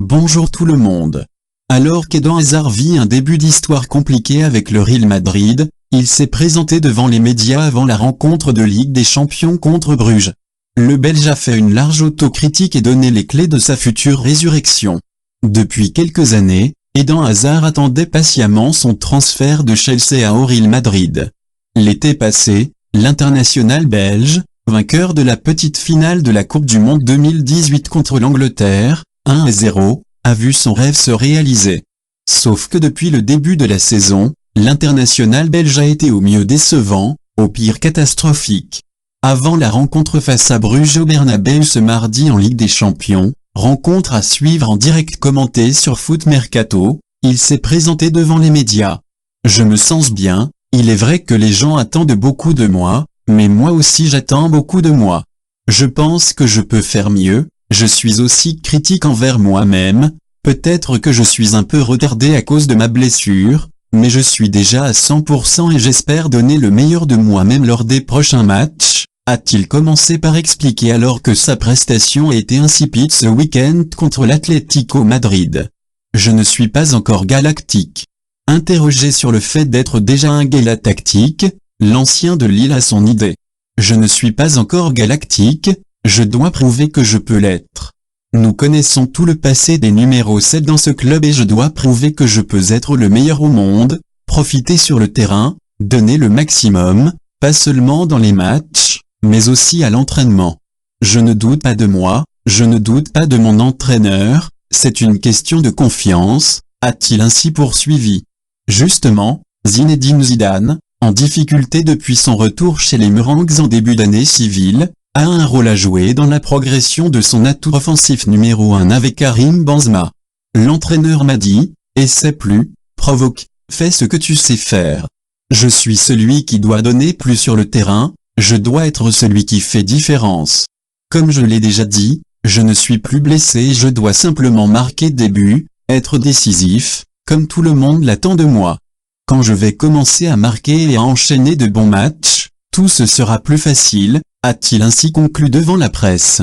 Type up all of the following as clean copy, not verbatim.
Bonjour tout le monde. Alors qu'Eden Hazard vit un début d'histoire compliqué avec le Real Madrid, il s'est présenté devant les médias avant la rencontre de Ligue des Champions contre Bruges. Le Belge a fait une large autocritique et donné les clés de sa future résurrection. Depuis quelques années, Eden Hazard attendait patiemment son transfert de Chelsea au Real Madrid. L'été passé, l'international belge, vainqueur de la petite finale de la Coupe du Monde 2018 contre l'Angleterre, 1-0, a vu son rêve se réaliser. Sauf que depuis le début de la saison, l'international belge a été au mieux décevant, au pire catastrophique. Avant la rencontre face à Bruges au Bernabeu ce mardi en Ligue des Champions, rencontre à suivre en direct commentée sur Foot Mercato, il s'est présenté devant les médias. Je me sens bien, il est vrai que les gens attendent beaucoup de moi, mais moi aussi j'attends beaucoup de moi. Je pense que je peux faire mieux, je suis aussi critique envers moi-même, peut-être que je suis un peu retardé à cause de ma blessure, mais je suis déjà à 100% et j'espère donner le meilleur de moi-même lors des prochains matchs, a-t-il commencé par expliquer alors que sa prestation était insipide ce week-end contre l'Atlético Madrid. Je ne suis pas encore galactique. Interrogé sur le fait d'être déjà un galactique, l'ancien de Lille a son idée. Je ne suis pas encore galactique, je dois prouver que je peux l'être. Nous connaissons tout le passé des numéros 7 dans ce club et je dois prouver que je peux être le meilleur au monde, profiter sur le terrain, donner le maximum, pas seulement dans les matchs, mais aussi à l'entraînement. Je ne doute pas de moi, je ne doute pas de mon entraîneur, c'est une question de confiance, a-t-il ainsi poursuivi. Justement, Zinedine Zidane, en difficulté depuis son retour chez les Merengues en début d'année civile, a un rôle à jouer dans la progression de son atout offensif numéro 1 avec Karim Benzema. L'entraîneur m'a dit, essaie plus, provoque, fais ce que tu sais faire. Je suis celui qui doit donner plus sur le terrain, je dois être celui qui fait différence. Comme je l'ai déjà dit, je ne suis plus blessé et je dois simplement marquer des buts, être décisif, comme tout le monde l'attend de moi. Quand je vais commencer à marquer et à enchaîner de bons matchs, tout ce sera plus facile, a-t-il ainsi conclu devant la presse.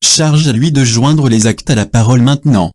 Charge à lui de joindre les actes à la parole maintenant.